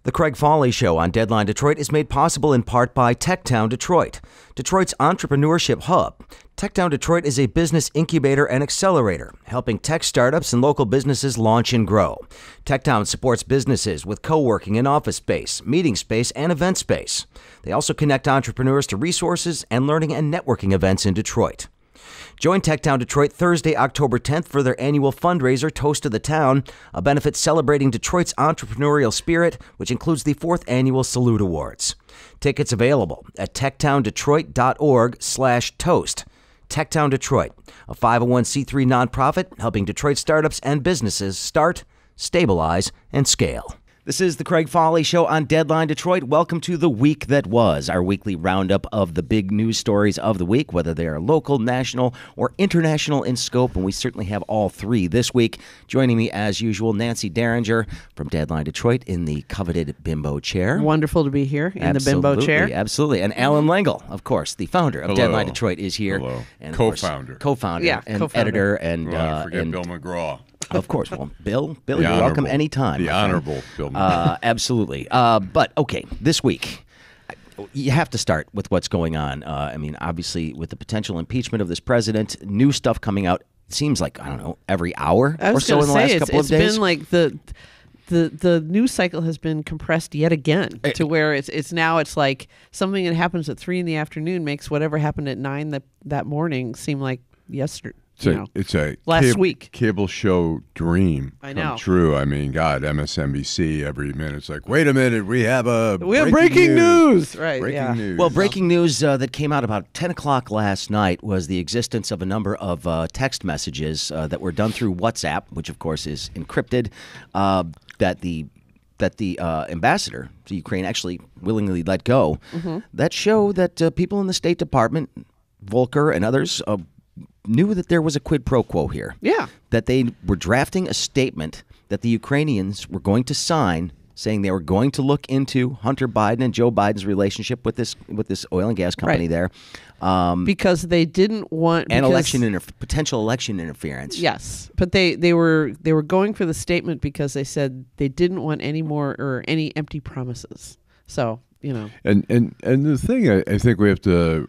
The Craig Fahle Show on Deadline Detroit is made possible in part by Techtown Detroit, Detroit's entrepreneurship hub. Techtown Detroit is a business incubator and accelerator, helping tech startups and local businesses launch and grow. Techtown supports businesses with co-working and office space, meeting space, and event space. They also connect entrepreneurs to resources and learning and networking events in Detroit. Join Techtown Detroit Thursday, October 10th for their annual fundraiser, Toast of the Town, a benefit celebrating Detroit's entrepreneurial spirit, which includes the 4th Annual Salute Awards. Tickets available at techtowndetroit.org/toast. Techtown Detroit, a 501c3 nonprofit helping Detroit startups and businesses start, stabilize, and scale. This is the Craig Fahle Show on Deadline Detroit. Welcome to the week that was, our weekly roundup of the big news stories of the week, whether they are local, national, or international in scope, and we certainly have all three this week. Joining me, as usual, Nancy Derringer from Deadline Detroit in the coveted bimbo chair. Wonderful to be here in the bimbo chair. Absolutely. And Alan Lengel, of course, the founder of Deadline Detroit, is here. Hello. And Co-founder. Co-founder and editor. And forget Bill McGraw. Of course. Well, Bill, you're welcome anytime. The Honorable Bill McGraw. Absolutely. But, okay, this week, you have to start with what's going on. Obviously, with the potential impeachment of this president, new stuff coming out, it seems like, I don't know, every hour or so in the last couple of days. It's been like the news cycle has been compressed yet again to where it's like something that happens at 3 p.m. makes whatever happened at 9 that morning seem like yesterday. It's a last week cable show dream come true. I mean, God, MSNBC every minute. It's like, wait a minute, we have breaking news. Right? Breaking news. Well, breaking news that came out about 10 o'clock last night was the existence of a number of text messages that were done through WhatsApp, which of course is encrypted. That the ambassador to Ukraine actually willingly let go. Mm-hmm. That show that people in the State Department, Volker and others, knew that there was a quid pro quo here. Yeah. That they were drafting a statement that the Ukrainians were going to sign, saying they were going to look into Hunter Biden and Joe Biden's relationship with this oil and gas company there. Because they didn't want potential election interference. Yes. But they were going for the statement because they said they didn't want any more or any empty promises. So, you know. And the thing I think we have to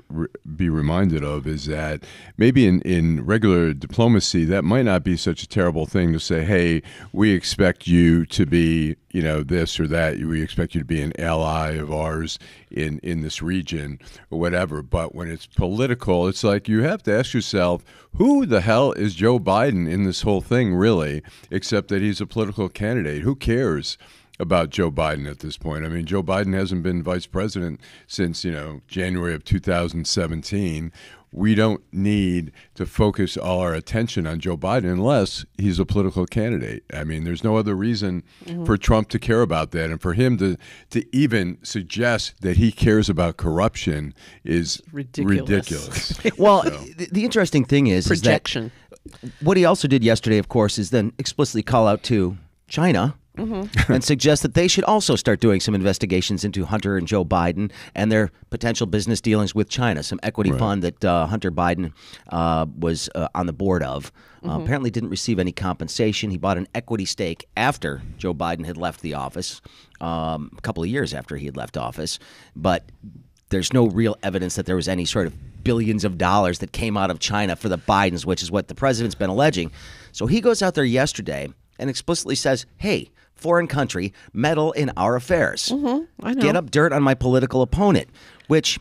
be reminded of is that maybe in regular diplomacy, that might not be such a terrible thing to say, hey, we expect you to be, this or that. We expect you to be an ally of ours in this region or whatever. But when it's political, it's like you have to ask yourself, who the hell is Joe Biden in this whole thing, really, except that he's a political candidate? Who cares about Joe Biden at this point? I mean, Joe Biden hasn't been vice president since, January of 2017. We don't need to focus all our attention on Joe Biden unless he's a political candidate. I mean, there's no other reason for Trump to care about that. And for him to even suggest that he cares about corruption is ridiculous. Well, the interesting thing is projection. Is that what he also did yesterday, of course, is then explicitly call out to China. Mm-hmm. And suggest that they should also start doing some investigations into Hunter and Joe Biden and their potential business dealings with China. Some equity fund that Hunter Biden was on the board of. Apparently didn't receive any compensation. He bought an equity stake after Joe Biden had left the office, a couple of years after he had left office. But there's no real evidence that there was any sort of billions of dollars that came out of China for the Bidens, which is what the president's been alleging. So he goes out there yesterday and explicitly says, hey, foreign country, meddle in our affairs. I know. Get up dirt on my political opponent, which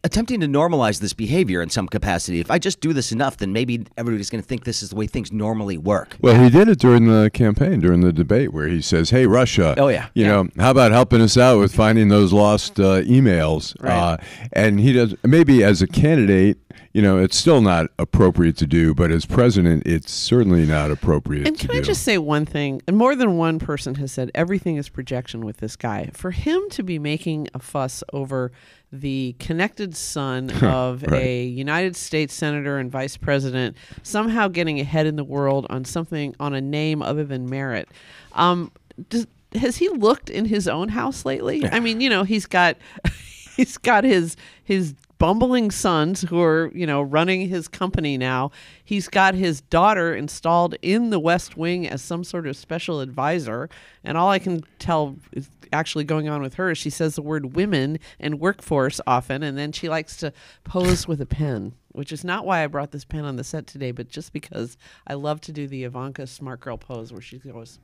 attempting to normalize this behavior in some capacity. If I just do this enough, then maybe everybody's going to think this is the way things normally work. Well, he did it during the campaign, during the debate, where he says, hey, Russia, how about helping us out with finding those lost emails? Right. And he does, maybe as a candidate, it's still not appropriate to do, but as president, it's certainly not appropriate to do. And can I just say one thing? And more than one person has said everything is projection with this guy. For him to be making a fuss over the connected son of a United States senator and vice president somehow getting ahead in the world on something, on a name other than merit, has he looked in his own house lately? I mean, he's got his bumbling sons who are, running his company now. He's got his daughter installed in the West Wing as some sort of special advisor. And all I can tell is actually going on with her is she says the word women and workforce often, and then she likes to pose with a pen, which is not why I brought this pen on the set today, but just because I love to do the Ivanka smart girl pose where she goes.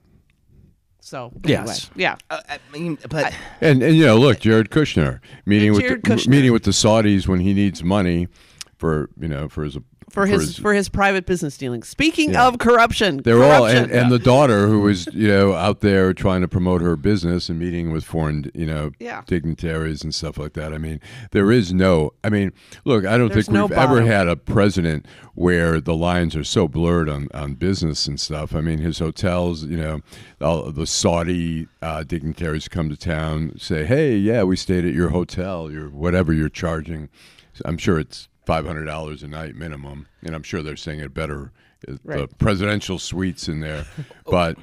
So anyway, Yes. yeah. I mean, but And look, Jared Kushner meeting with the Saudis when he needs money for for his private business dealings. Speaking of corruption, they're all and the daughter who was out there trying to promote her business and meeting with foreign dignitaries and stuff like that. I mean, there is no. I mean, look, I don't think we've ever had a president where the lines are so blurred on business and stuff. I mean, his hotels, all the Saudi dignitaries come to town, say, "Hey, yeah, we stayed at your hotel. Your whatever you're charging." I'm sure it's $500 a night minimum, and I'm sure they're saying it better. The presidential suites in there, but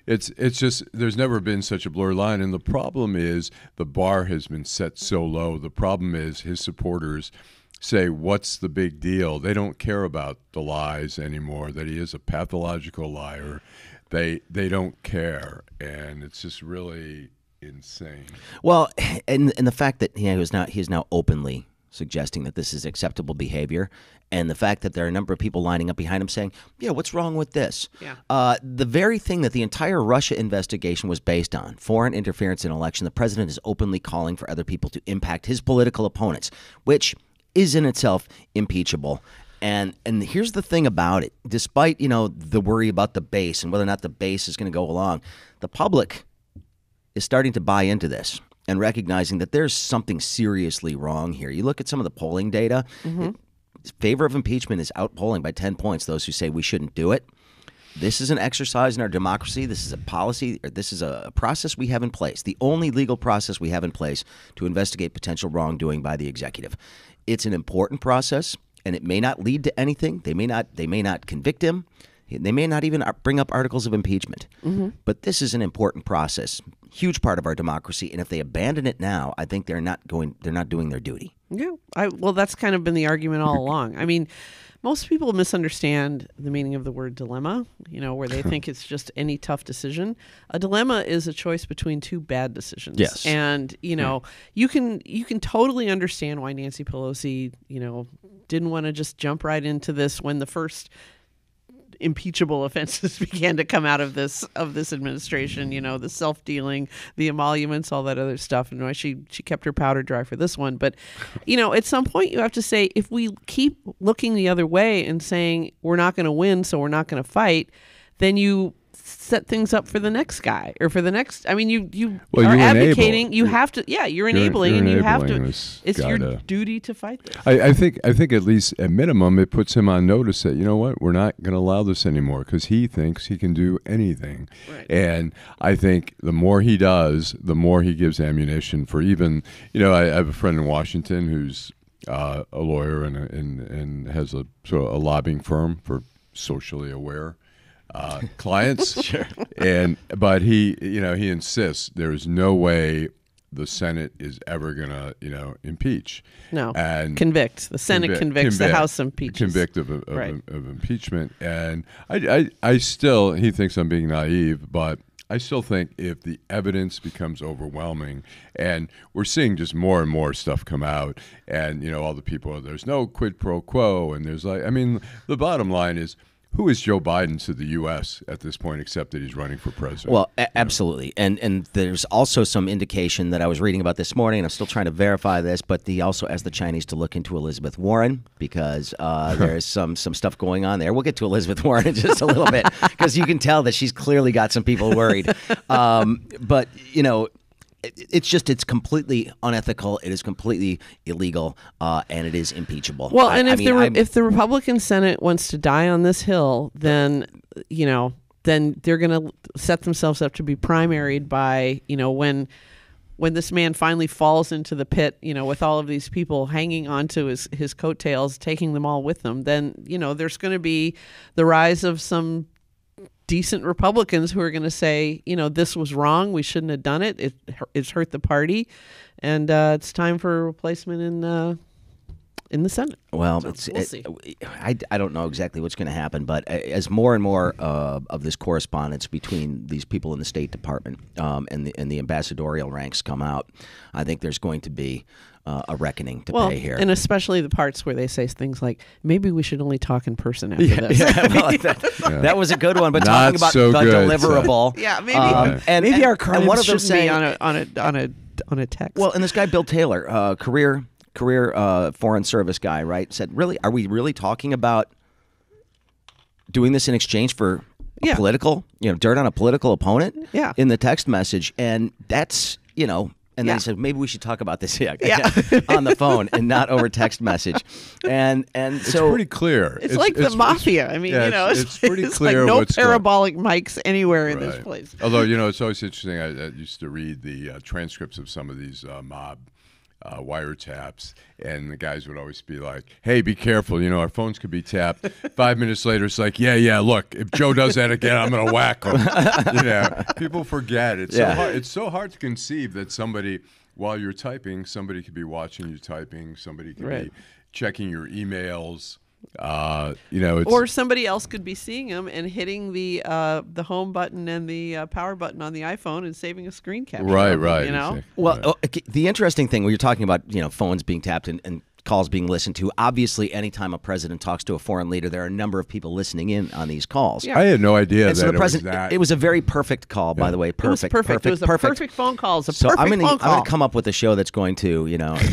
it's just there's never been such a blurred line, and the problem is the bar has been set so low. The problem is his supporters say, "What's the big deal?" They don't care about the lies anymore. That he is a pathological liar. They don't care, and it's just really insane. Well, and the fact that he's now openly suggesting that this is acceptable behavior, and the fact that there are a number of people lining up behind him saying, yeah, what's wrong with this? Yeah. The very thing that the entire Russia investigation was based on, foreign interference in election, the president is openly calling for other people to impact his political opponents, which is in itself impeachable. And here's the thing about it. Despite, the worry about the base and whether or not the base is going to go along, the public is starting to buy into this and recognizing that there's something seriously wrong here. You look at some of the polling data, favor of impeachment is outpolling by 10 points those who say we shouldn't do it. This is an exercise in our democracy. This is a policy, or this is a process we have in place, the only legal process we have in place to investigate potential wrongdoing by the executive. It's an important process, and it may not lead to anything. They may not convict him. They may not even bring up articles of impeachment. But this is an important process, huge part of our democracy. And if they abandon it now, I think they're not doing their duty. Yeah. Well, that's kind of been the argument all along. I mean, most people misunderstand the meaning of the word dilemma, where they think it's just any tough decision. A dilemma is a choice between two bad decisions. Yes. And, you can totally understand why Nancy Pelosi, didn't want to just jump right into this when the first impeachable offenses began to come out of this administration, the self-dealing, the emoluments, all that other stuff, and why she kept her powder dry for this one. But at some point you have to say, if we keep looking the other way and saying we're not going to win, so we're not going to fight, then you set things up for the next guy or for the next. I mean, you are advocating. You have to. Yeah, you're enabling, and you have to. It's your duty to fight this. I think at least at minimum it puts him on notice that we're not going to allow this anymore because he thinks he can do anything, and I think the more he does, the more he gives ammunition for even. I have a friend in Washington who's a lawyer and has a sort of a lobbying firm for socially aware clients. Sure. But he insists there is no way the Senate is ever gonna impeach. No. And convict. The Senate convicts. The House impeaches. Convict of impeachment. And I still, he thinks I'm being naive, but I still think if the evidence becomes overwhelming, and we're seeing just more and more stuff come out, and all the people, there's no quid pro quo, and there's the bottom line is, who is Joe Biden to the U.S. at this point, except that he's running for president? Well, absolutely. And there's also some indication that I was reading about this morning, and I'm still trying to verify this, but he also asked the Chinese to look into Elizabeth Warren because there's some stuff going on there. We'll get to Elizabeth Warren in just a little bit because you can tell that she's clearly got some people worried. But, it's completely unethical. It is completely illegal, and it is impeachable. Well, and if the Republican Senate wants to die on this hill, then then they're going to set themselves up to be primaried by when this man finally falls into the pit, with all of these people hanging onto his coattails, taking them all with them. Then there's going to be the rise of some decent Republicans who are going to say, this was wrong. We shouldn't have done it. It's hurt the party. And it's time for a replacement in in the Senate. Well, So we'll see. I don't know exactly what's going to happen, but as more and more of this correspondence between these people in the State Department and the ambassadorial ranks come out, I think there's going to be a reckoning to pay here. And especially the parts where they say things like, maybe we should only talk in person after this. That was a good one, but Not talking about so the good, deliverable. Yeah, maybe maybe our crimes one of them should saying, be on a text. Well, and this guy Bill Taylor, career foreign service guy, right? Said, really, are we really talking about doing this in exchange for a political, dirt on a political opponent? Yeah. In the text message, and that's And then he said, maybe we should talk about this on the phone and not over text message. And it's so pretty clear. It's like the mafia. I mean, it's pretty clear. Like no what's parabolic mics anywhere in this place. Although, it's always interesting. I used to read the transcripts of some of these mob wiretaps, and the guys would always be like, hey, be careful, our phones could be tapped. 5 minutes later, it's like, yeah, look, if Joe does that again, I'm going to whack him. People forget. It's so hard to conceive that somebody, while you're typing, somebody could be watching you typing, somebody could be checking your emails. Or somebody else could be seeing them and hitting the home button and the power button on the iPhone and saving a screen capture. Right. Well, the interesting thing when you're talking about phones being tapped and calls being listened to, obviously anytime a president talks to a foreign leader, there are a number of people listening in on these calls. I had no idea and that so the it president, was that. It was a very perfect call, by the way. Perfect. It was perfect. It was a perfect phone call. It was a I'm phone call. going to come up with a show that's going to,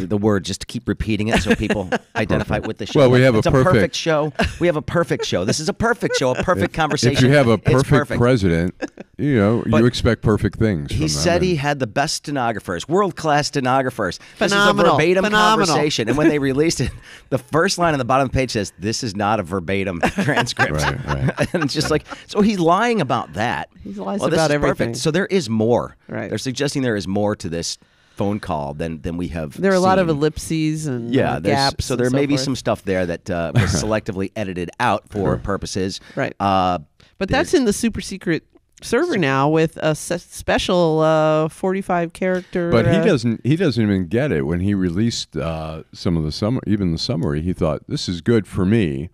the word, just to keep repeating it so people identify with the show. Well, we have it's a perfect show. We have a perfect show. This is a perfect show, a perfect conversation. If you have a perfect president, you expect perfect things. He said he had the best stenographers, world-class stenographers. Phenomenal. This is a verbatim Phenomenal. conversation. And when they released it, the first line on the bottom of the page says, this is not a verbatim transcript. Right. And it's just like, so he's lying about that. He lies this about is everything. Perfect. So there is more. Right. They're suggesting there is more to this phone call than we have There are a lot of seen. ellipses and gaps. So there and may be forth. some stuff there that was selectively edited out for purposes. Right. But that's in the super secret server now with a special 45 character. But he doesn't even get it. When he released some of the summary, he thought, this is good for me.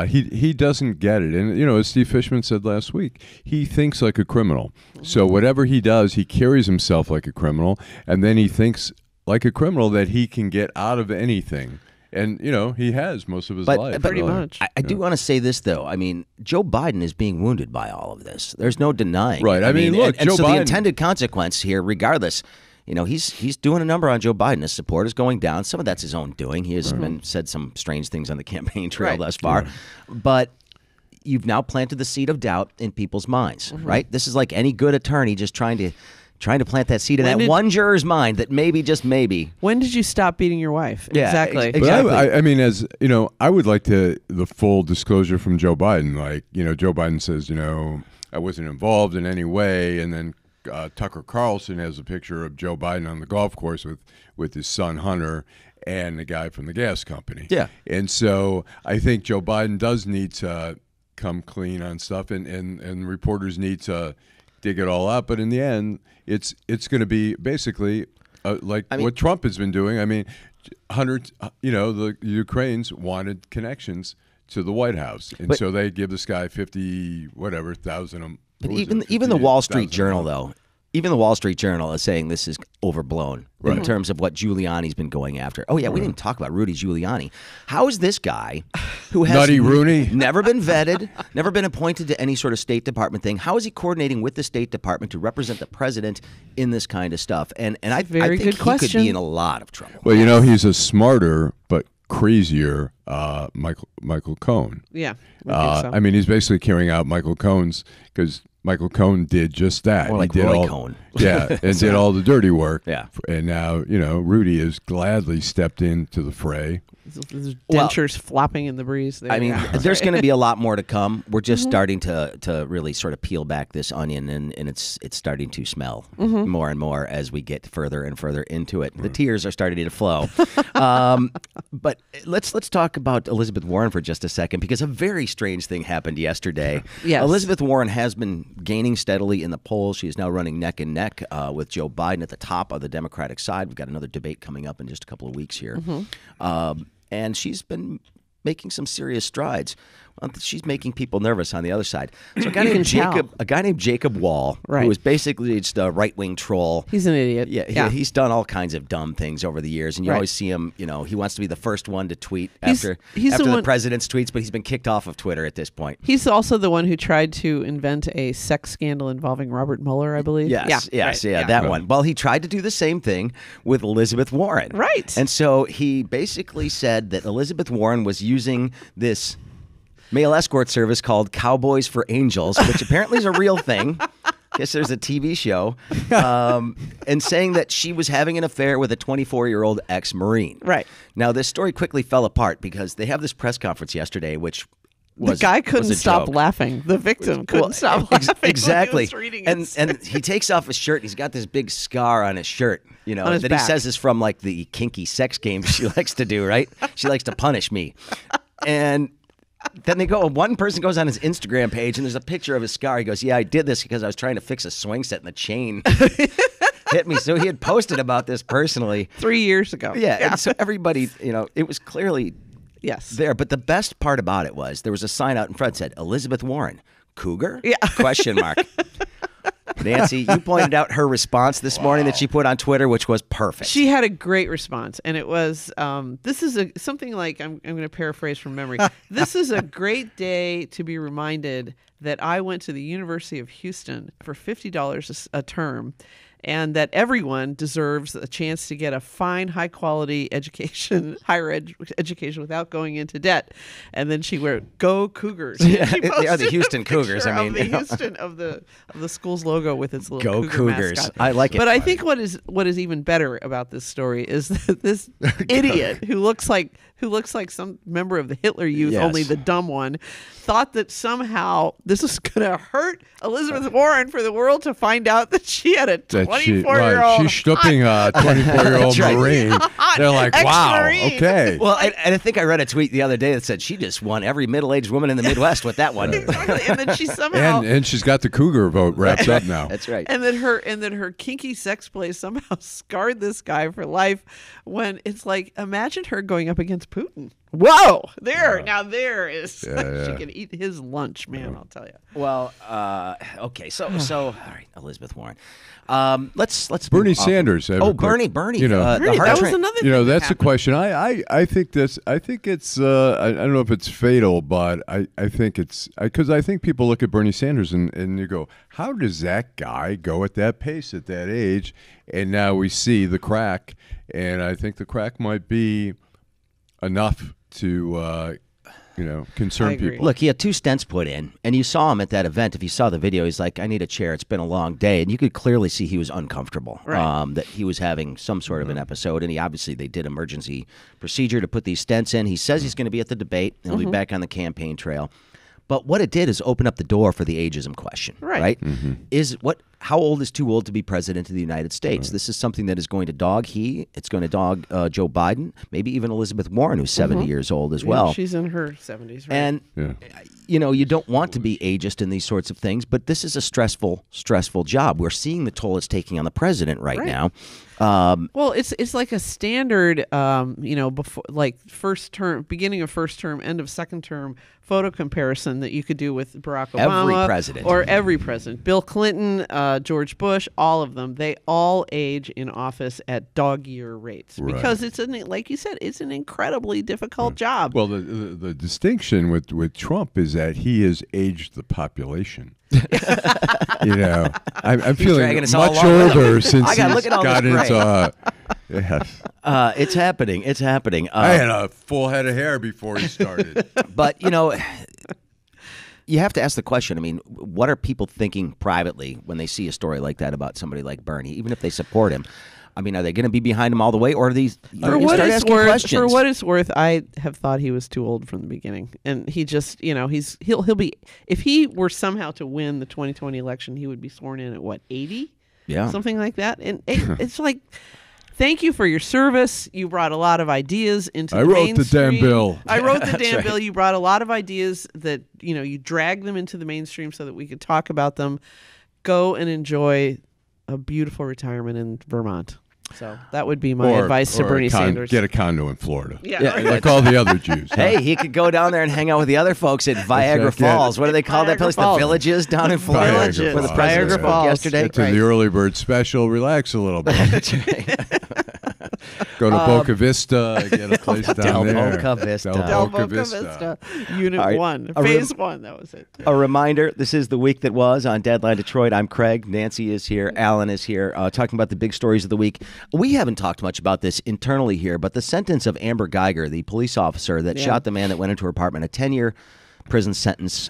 He doesn't get it. And, as Steve Fishman said last week, he thinks like a criminal. So whatever he does, he carries himself like a criminal, and then he thinks like a criminal that he can get out of anything. And, he has most of his life. Pretty much. I do want to say this, though. I mean, Joe Biden is being wounded by all of this. There's no denying. Right. I mean, look, and Joe so Biden, the intended consequence here, regardless, he's doing a number on Joe Biden. His support is going down. Some of that's his own doing. He has said some strange things on the campaign trail thus far. But you've now planted the seed of doubt in people's minds, right? This is like any good attorney just trying to plant that seed in that one juror's mind that maybe, just maybe. When did you stop beating your wife? Yeah, exactly. exactly. But I mean, as I would like the full disclosure from Joe Biden. Like, Joe Biden says, I wasn't involved in any way, and then Tucker Carlson has a picture of Joe Biden on the golf course with his son Hunter and the guy from the gas company. Yeah. And so I think Joe Biden does need to come clean on stuff, and reporters need to dig it all up. But in the end, it's going to be basically what Trump has been doing. I mean, Hunter, the Ukrainians wanted connections to the White House, and so they give this guy 50,000. But even the Wall Street Journal, though, even the Wall Street Journal is saying this is overblown in terms of what Giuliani's been going after. Oh, yeah, we didn't talk about Rudy Giuliani. How is this guy, who has Nutty Rooney, never been vetted, never been appointed to any sort of State Department thing, how is he coordinating with the State Department to represent the president in this kind of stuff? And I think he could be in a lot of trouble. Well, he's a smarter but crazier Michael Cohen. Yeah. So. I mean, he's basically carrying out Michael Cohen's, because Michael Cohen did just that. More like he did Roy Cohen. Yeah, and did all the dirty work. Yeah. And now, Rudy has gladly stepped into the fray. There's dentures flopping in the breeze there. I mean, there's going to be a lot more to come. We're just starting to really sort of peel back this onion, and it's starting to smell more and more as we get further and further into it. The tears are starting to flow. But let's talk about Elizabeth Warren for just a second, because a very strange thing happened yesterday. Yes. Elizabeth Warren has been gaining steadily in the polls. She is now running neck and neck with Joe Biden at the top of the Democratic side. We've got another debate coming up in just a couple of weeks here. and she's been making some serious strides. Well, she's making people nervous on the other side. So a guy named Jacob Wall, who is basically just a right-wing troll. He's an idiot. Yeah, he's done all kinds of dumb things over the years, and you always see him. You know, he wants to be the first one to tweet after the president's tweets, but he's been kicked off of Twitter at this point. He's also the one who tried to invent a sex scandal involving Robert Mueller, I believe. Yes, that one. Well, he tried to do the same thing with Elizabeth Warren. Right. And so he basically said that Elizabeth Warren was using this male escort service called Cowboys for Angels, which apparently is a real thing. I guess there's a TV show. And saying that she was having an affair with a 24-year-old ex-Marine. Right. Now, this story quickly fell apart because they have this press conference yesterday, which the guy couldn't stop laughing. The victim couldn't stop laughing. Exactly. When he was reading it. And he takes off his shirt. And he's got this big scar on his shirt. You know, that he says is from like the kinky sex games she likes to do. Right? She likes to punish me. And then one person goes on his Instagram page and there's a picture of his scar. He goes, "Yeah, I did this because I was trying to fix a swing set and the chain hit me." So he had posted about this personally 3 years ago. Yeah. And so everybody, it was clearly there. But the best part about it was there was a sign out in front that said, "Elizabeth Warren, cougar?" Yeah. Question mark. Nancy, you pointed out her response this morning that she put on Twitter, which was perfect. She had a great response, and it was, this is something like, I'm going to paraphrase from memory. "This is a great day to be reminded that I went to the University of Houston for $50 a term, and that everyone deserves a chance to get a fine, high-quality education, education without going into debt." And then she wrote, "Go Cougars." Yeah, they are the Houston Cougars. I mean, of the Houston of the school's logo with its little Go Cougar Cougars. mascot. I like it. But I think what is even better about this story is that this idiot who looks like some member of the Hitler Youth, only the dumb one, thought that somehow this was going to hurt Elizabeth Warren for the world to find out that she had a 24-year-old. She's stooping a 24-year-old Marine. They're like, wow, okay. Well, and I think I read a tweet the other day that said she just won every middle-aged woman in the Midwest with that one. Exactly. And then she somehow and she's got the cougar vote wrapped up now. That's right. And then her kinky sex play somehow scarred this guy for life. When it's like, imagine her going up against Putin. Whoa! Now there is. She can eat his lunch, man. I'll tell you. Well, okay. So all right, Elizabeth Warren. Let's Bernie Sanders. Bernie. Bernie, that was another thing. That's a question. I think it's. I don't know if it's fatal, but I think it's because I think people look at Bernie Sanders and you go, how does that guy go at that pace at that age? And now we see the crack, and I think the crack might be enough to concern people. Look, he had 2 stents put in, and you saw him at that event. If you saw the video, he's like, "I need a chair. It's been a long day," and you could clearly see he was uncomfortable. Right. That he was having some sort of an episode, and they did emergency procedure to put these stents in. He says he's going to be at the debate. He'll be back on the campaign trail. But what it did is open up the door for the ageism question, right? Mm-hmm. How old is too old to be president of the United States? Right. This is something that is going to dog it's going to dog Joe Biden, maybe even Elizabeth Warren, who's 70 years old as well. She's in her 70s, right? And, you don't want to be ageist in these sorts of things, but this is a stressful job. We're seeing the toll it's taking on the president right now. Well, it's like a standard, before like first term, beginning of first term, end of second term photo comparison that you could do with Barack Obama, every president, Bill Clinton, George Bush, all of them. They all age in office at dog-year rates because like you said, it's an incredibly difficult job. Well, the distinction with Trump is that he has aged the population. I'm feeling much older since he's got into. It's happening. It's happening. I had a full head of hair before he started. But you have to ask the question. I mean, what are people thinking privately when they see a story like that about somebody like Bernie, even if they support him? I mean, are they going to be behind him all the way, or are these? For what it's worth, I have thought he was too old from the beginning, and he just, he'll be. If he were somehow to win the 2020 election, he would be sworn in at 80, something like that. And it's like, thank you for your service. You brought a lot of ideas into the mainstream. I wrote the damn bill. I wrote the damn bill. You brought a lot of ideas that you dragged them into the mainstream so that we could talk about them. Go and enjoy a beautiful retirement in Vermont. So that would be my advice to Bernie Sanders. Get a condo in Florida. Yeah, right. Like all the other Jews. Huh? Hey, he could go down there and hang out with the other folks at Viagra Falls. What do they call that place? Falls. The Villages down in Florida. Villages. Where the president Viagra spoke Falls. yesterday. Get to the early bird special. Relax a little bit. That's right. Go to Boca Vista. Get a place down there. Boca Vista. Del Boca Vista. Unit All right. 1. Phase 1. That was it. A reminder, this is the week that was on Deadline Detroit. I'm Craig. Nancy is here. Alan is here, talking about the big stories of the week. We haven't talked much about this internally here, but the sentence of Amber Geiger, the police officer that shot the man that went into her apartment, a 10-year prison sentence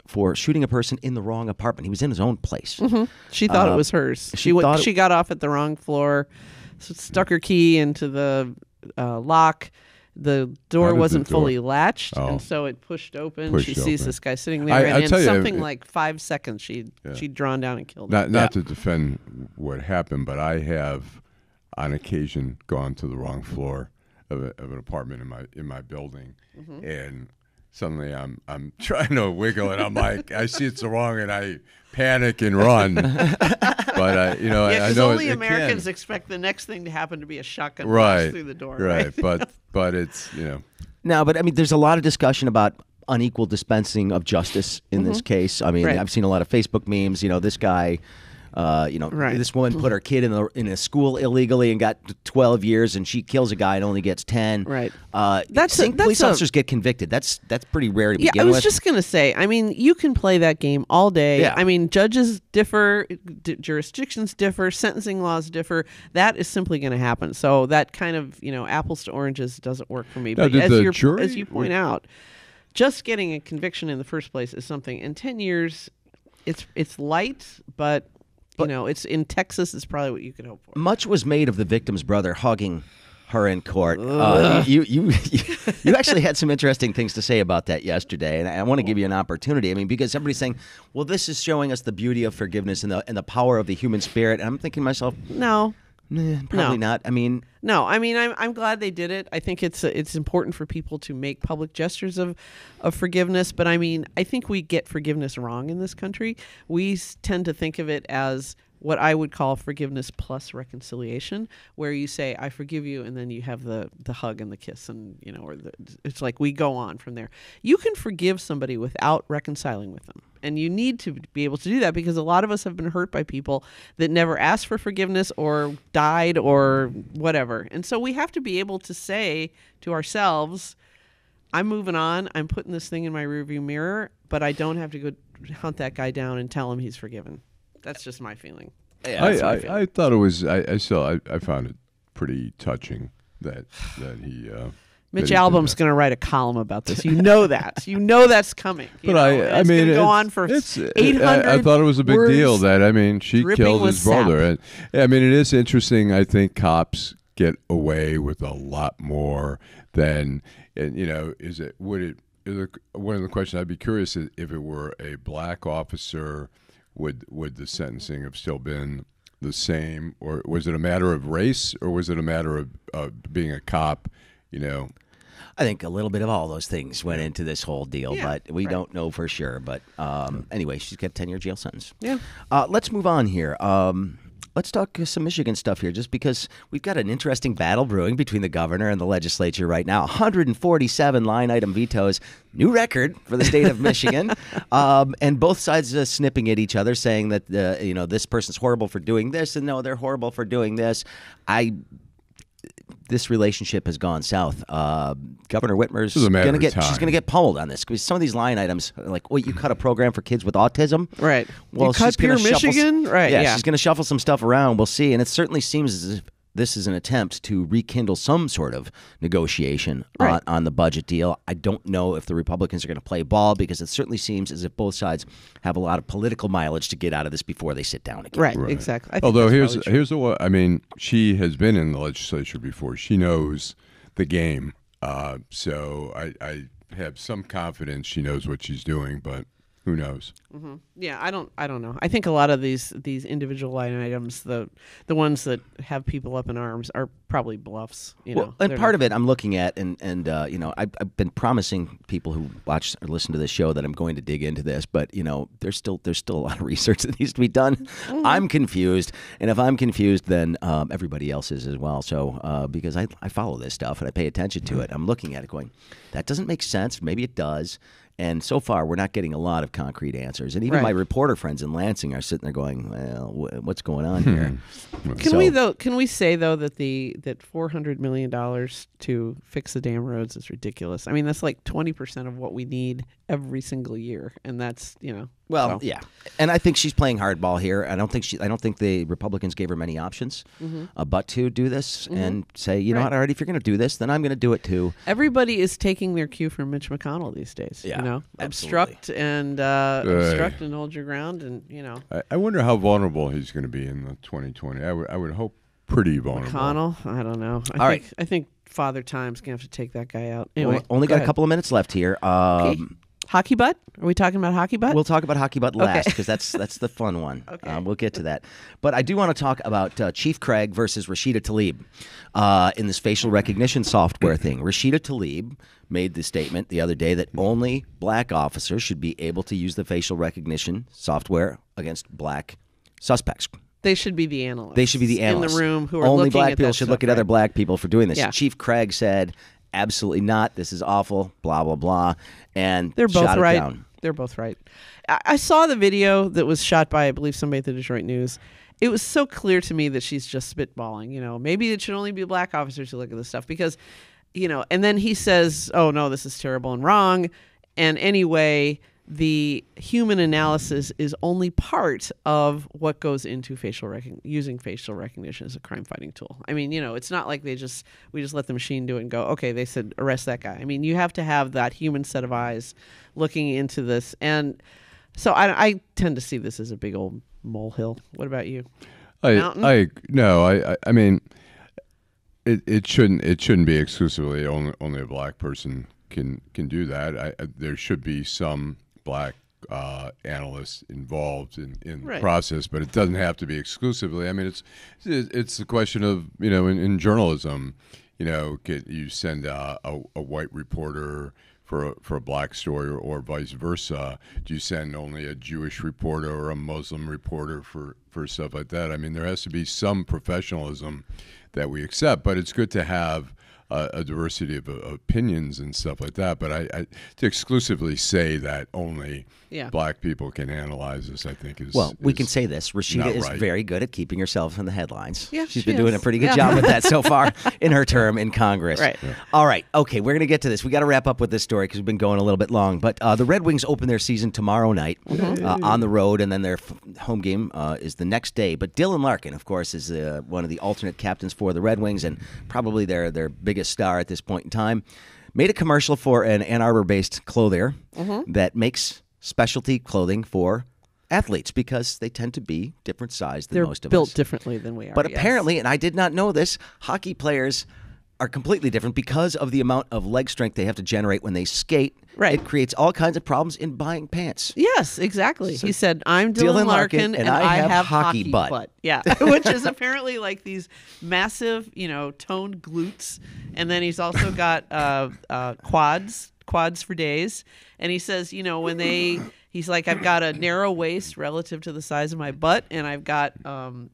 for shooting a person in the wrong apartment. He was in his own place. Mm-hmm. She thought it was hers. She got off at the wrong floor, stuck her key into the lock. The door wasn't fully latched, and so it pushed open. She sees this guy sitting there, and in something like 5 seconds, she'd drawn down and killed him. Not to defend what happened, but I have, on occasion, gone to the wrong floor of an apartment in my building, and suddenly I'm trying to wiggle, and I'm like, I see it's wrong, and I panic and run. But I know only Americans expect the next thing to happen to be a shotgun blast right through the door. Right, but it's No, but I mean, there's a lot of discussion about unequal dispensing of justice in this case. I mean, I've seen a lot of Facebook memes. This guy. This woman put her kid in a school illegally and got 12 years, and she kills a guy and only gets 10. Right. Police officers get convicted. That's pretty rare to begin with. Yeah, I was just gonna say. I mean, you can play that game all day. Yeah. I mean, judges differ, jurisdictions differ, sentencing laws differ. That is simply going to happen. So that kind of apples to oranges doesn't work for me. Now, But as you point out, just getting a conviction in the first place is something. In 10 years, it's light, but it's in Texas is probably what you could hope for. Much was made of the victim's brother hugging her in court. You actually had some interesting things to say about that yesterday, and I want to give you an opportunity. I mean, because everybody's saying, well, this is showing us the beauty of forgiveness and the power of the human spirit. And I'm thinking to myself, no. Probably not. I mean, no. I mean, I'm glad they did it. I think it's important for people to make public gestures of forgiveness. But I mean, I think we get forgiveness wrong in this country. We tend to think of it as what I would call forgiveness plus reconciliation, where you say, I forgive you, and then you have the hug and the kiss, and it's like we go on from there. You can forgive somebody without reconciling with them. And you need to be able to do that because a lot of us have been hurt by people that never asked for forgiveness or died or whatever. And so we have to be able to say to ourselves, I'm moving on. I'm putting this thing in my rearview mirror, but I don't have to go hunt that guy down and tell him he's forgiven. That's just my feeling. Yeah, I thought it was. I found it pretty touching that he. Mitch Albom's going to write a column about this. You know that. You know that's coming. But I mean, it's going to go on for 800. I thought it was a big deal that she killed his brother. And, I mean, it is interesting. I think cops get away with a lot more than, is it one of the questions I'd be curious if it were a black officer, would the sentencing have still been the same, or was it a matter of race, or was it a matter of being a cop? I think a little bit of all those things went into this whole deal, but we don't know for sure. But anyway, she's got a 10-year jail sentence. Yeah. Let's move on here. Let's talk some Michigan stuff here, just because we've got an interesting battle brewing between the governor and the legislature right now. 147 line-item vetoes, new record for the state of Michigan, and both sides snipping at each other, saying that this person's horrible for doing this, and no, they're horrible for doing this. This relationship has gone south. Governor Whitmer's going to get pummeled on this, because some of these line items, like, wait, you cut a program for kids with autism, right? Well, you cut Pure Michigan, right? Yeah, she's going to shuffle some stuff around. We'll see, and it certainly seems as if this is an attempt to rekindle some sort of negotiation on the budget deal. I don't know if the Republicans are going to play ball, because it certainly seems as if both sides have a lot of political mileage to get out of this before they sit down again. Right. Exactly. Although here's she has been in the legislature before. She knows the game. So I have some confidence she knows what she's doing, but who knows? Yeah, I don't know. I think a lot of these individual line items, the ones that have people up in arms, are probably bluffs. Well, and part of it I'm looking at, and I've been promising people who watch or listen to this show that I'm going to dig into this, but there's still a lot of research that needs to be done. I'm confused, and if I'm confused, then everybody else is as well. So because I follow this stuff and I pay attention to it, I'm looking at it going, that doesn't make sense. Maybe it does. And so far, we're not getting a lot of concrete answers. And even my reporter friends in Lansing are sitting there going, "Well, what's going on here?" Can we say though that that $400 million to fix the damn roads is ridiculous? I mean, that's like 20% of what we need every single year, and that's Well, yeah, and I think she's playing hardball here. I don't think the Republicans gave her many options, but to do this and say, you know what, all right, if you're going to do this, then I'm going to do it too. Everybody is taking their cue from Mitch McConnell these days. Yeah, obstruct and hold your ground, and I wonder how vulnerable he's going to be in the 2020. I would hope pretty vulnerable. McConnell, I don't know. I think Father Time's going to have to take that guy out. Anyway, only got a couple of minutes left here. Okay. Hockey butt? Are we talking about hockey butt? We'll talk about hockey butt last because that's the fun one. Okay. We'll get to that. But I do want to talk about Chief Craig versus Rashida Tlaib in this facial recognition software thing. Rashida Tlaib made the statement the other day that only black officers should be able to use the facial recognition software against black suspects. They should be the analysts. They should be the analysts. In the room who are only looking black at people that should stuff, look at other black people for doing this. Yeah. Chief Craig said, absolutely not. This is awful, blah, blah, blah. And they're both shot right. It down. They're both right. I saw the video that was shot by, I believe, somebody at the Detroit News. It was so clear to me that she's just spitballing. Maybe it should only be black officers who look at this stuff because, and then he says, oh, no, this is terrible and wrong. And anyway, the human analysis is only part of what goes into using facial recognition as a crime-fighting tool. I mean, it's not like we just let the machine do it and go, okay, they said arrest that guy. I mean, you have to have that human set of eyes looking into this. And so I tend to see this as a big old molehill. What about you? Mountain? I mean, it shouldn't be exclusively only a black person can do that. There should be some black analysts involved in the process, but it doesn't have to be exclusively. I mean, it's the question of in journalism, you send a white reporter for a black story or vice versa. Do you send only a Jewish reporter or a Muslim reporter for stuff like that? I mean, there has to be some professionalism that we accept, but it's good to have a diversity of opinions and stuff like that. But I to exclusively say that only black people can analyze this, I think is we can say this. Rashida is very good at keeping herself in the headlines. Yeah, she's been doing a pretty good job with that so far in her term in Congress. Right. Yeah. All right. Okay, we're going to get to this. We got to wrap up with this story because we've been going a little bit long. But the Red Wings open their season tomorrow night on the road, and then their home game is the next day. But Dylan Larkin, of course, is one of the alternate captains for the Red Wings and probably their biggest star at this point in time, made a commercial for an Ann Arbor-based clothier that makes specialty clothing for athletes because they tend to be different size than most of us. They're built differently than we are. But apparently, and I did not know this, hockey players are completely different because of the amount of leg strength they have to generate when they skate. Right. It creates all kinds of problems in buying pants. Yes, exactly. So he said, I'm Dylan Larkin and I have hockey butt. Yeah, which is apparently like these massive, toned glutes. And then he's also got quads for days. And he says, he's like, I've got a narrow waist relative to the size of my butt, and I've got,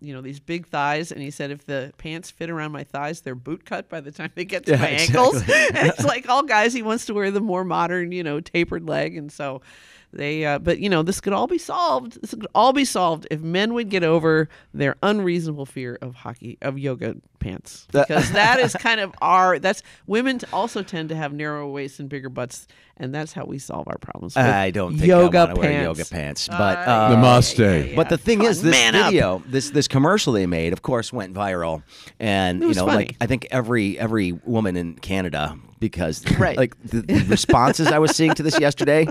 these big thighs. And he said, if the pants fit around my thighs, they're boot cut by the time they get to my ankles. And it's like all guys, he wants to wear the more modern, tapered leg. And so but this could all be solved. This could all be solved if men would get over their unreasonable fear of yoga pants, because that is kind of women also tend to have narrow waists and bigger butts, and that's how we solve our problems. I don't think I want to wear yoga pants, but namaste. Yeah. But the thing is, this video, this commercial they made, of course, went viral, and funny. I think every woman in Canada, because the responses I was seeing to this yesterday.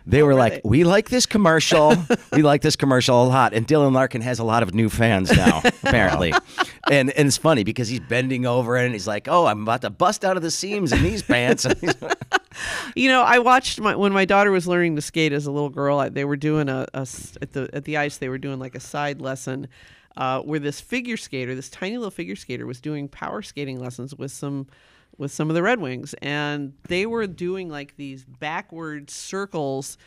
They were like, we like this commercial. We like this commercial a lot. And Dylan Larkin has a lot of new fans now, apparently. And it's funny because he's bending over and he's like, oh, I'm about to bust out of the seams in these pants. I watched when my daughter was learning to skate as a little girl. They were doing at the ice. They were doing like a side lesson where this tiny little figure skater, was doing power skating lessons with some of the Red Wings, and they were doing like these backward circles,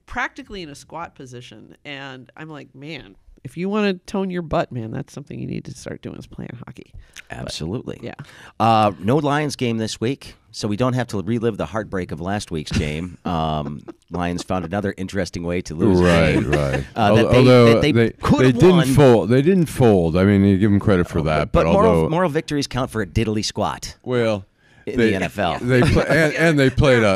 practically in a squat position. And I'm like, man, if you want to tone your butt, man, that's something you need to start doing, is playing hockey. Absolutely. But, yeah. No Lions game this week, so we don't have to relive the heartbreak of last week's game. Lions found another interesting way to lose. Right. Although they didn't fold. They didn't fold. I mean, you give them credit for that. But moral victories count for a diddly squat. Well. In the NFL,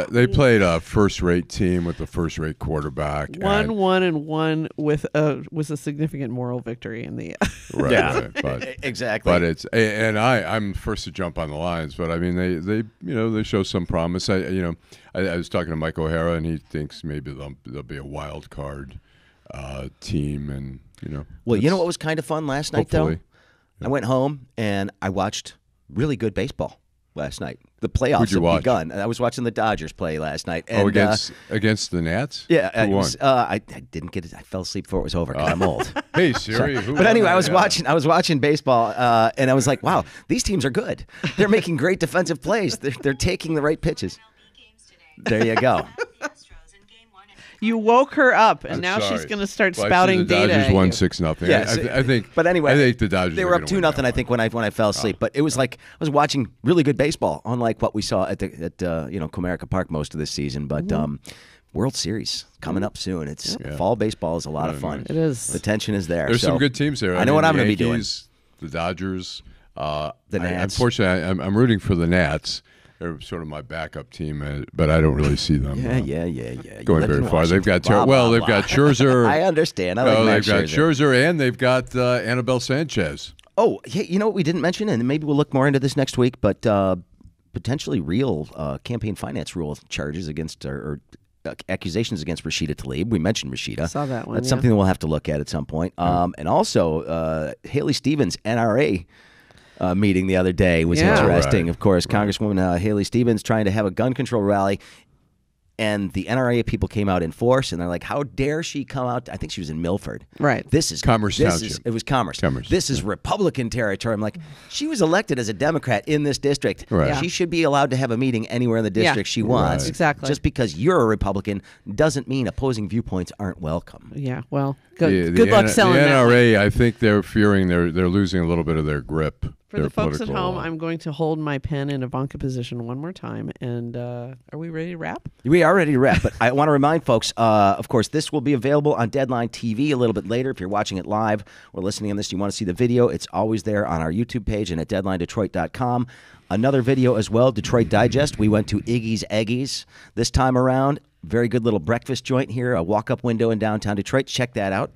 they played a first-rate team with a first-rate quarterback. 1-1 with a significant moral victory in the. Right, exactly. But I'm first to jump on the Lions, but I mean they show some promise. I was talking to Mike O'Hara, and he thinks maybe they'll be a wild card team, and Well, you know what was kind of fun last night though? Yeah. I went home and I watched really good baseball last night. The playoffs Who'd you have watch? begun. I was watching the Dodgers play last night. And, against the Nats? Yeah. Who won? I didn't get it. I fell asleep before it was over because I'm old. Hey, Siri. But anyway, I was watching baseball, and I was like, wow, these teams are good. They're making great defensive plays. They're taking the right pitches. There you go. You woke her up, and now she's going to start spouting data. The Dodgers won 6-0. Yes, I think. But anyway, I think the Dodgers. They were up 2-0. I think when I fell asleep. But it was like I was watching really good baseball, unlike what we saw at Comerica Park most of this season. But World Series coming up soon. Fall baseball is a lot of fun. It is. The tension is there. There's some good teams there. I know what I'm going to be doing. The Dodgers. The Nats. Unfortunately, I'm rooting for the Nats. They're sort of my backup team, but I don't really see them Yeah. going very far. They've got they've got Scherzer. I understand. I like Max they've got Scherzer. Scherzer, and they've got Annabelle Sanchez. Oh, hey, you know what we didn't mention, and maybe we'll look more into this next week, but potentially real campaign finance rule charges against or accusations against Rashida Tlaib. We mentioned Rashida. I saw that one. That's something that we'll have to look at some point. And also Haley Stevens, NRA. Meeting the other day was interesting. Right. Of course, Congresswoman Haley Stevens trying to have a gun control rally, and the NRA people came out in force, and they're like, "How dare she come out?" I think she was in Milford. Right. This is Commerce Township. It was Commerce. Commerce. This is Republican territory. I'm like, she was elected as a Democrat in this district. Right. Yeah. She should be allowed to have a meeting anywhere in the district she wants. Right. Exactly. Just because you're a Republican doesn't mean opposing viewpoints aren't welcome. Yeah. Well, good The luck selling the that. NRA. I think they're fearing they're losing a little bit of their grip. For the folks at home, I'm going to hold my pen in Ivanka position one more time. And are we ready to wrap? We are ready to wrap, but I want to remind folks, of course, this will be available on Deadline TV a little bit later. If you're watching it live or listening on this, you want to see the video, it's always there on our YouTube page and at DeadlineDetroit.com. Another video as well, Detroit Digest. We went to Iggy's Eggies this time around. Very good little breakfast joint here, a walk-up window in downtown Detroit. Check that out.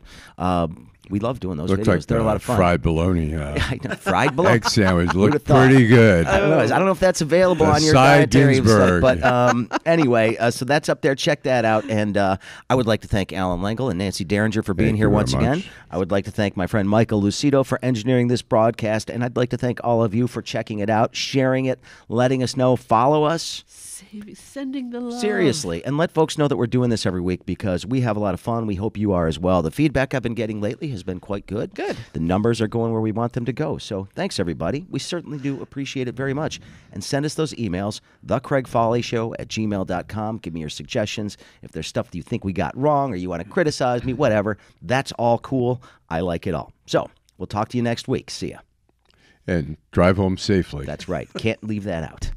We love doing those videos. Like They're a lot of fun. Fried bologna. I know, fried bologna. Egg sandwich looked pretty good. I don't know if that's available on your Side dietary Ginsburg. stuff, but anyway, so that's up there. Check that out. And I would like to thank Alan Lengel and Nancy Derringer for being Thank here you very once again. much. I would like to thank my friend Michael Lucido for engineering this broadcast, and I'd like to thank all of you for checking it out, sharing it, letting us know, follow us. Sending the love. Seriously, and let folks know that we're doing this every week because we have a lot of fun. We hope you are as well. The feedback I've been getting lately has been quite good. Good. The numbers are going where we want them to go. So thanks, everybody. We certainly do appreciate it very much. And send us those emails, thecraigfolleyshow@gmail.com. Give me your suggestions. If there's stuff that you think we got wrong or you want to criticize me, whatever, that's all cool. I like it all. So we'll talk to you next week. See ya. And drive home safely. That's right. Can't leave that out.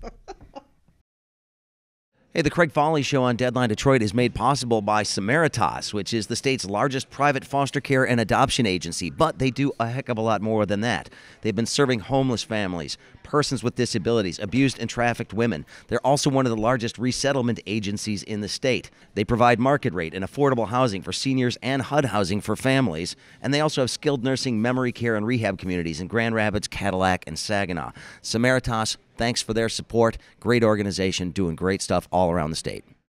Hey, the Craig Fahle Show on Deadline Detroit is made possible by Samaritas, which is the state's largest private foster care and adoption agency. But they do a heck of a lot more than that. They've been serving homeless families, persons with disabilities, abused and trafficked women. They're also one of the largest resettlement agencies in the state. They provide market rate and affordable housing for seniors and HUD housing for families. And they also have skilled nursing, memory care, and rehab communities in Grand Rapids, Cadillac, and Saginaw. Samaritas, thanks for their support. Great organization doing great stuff all around the state.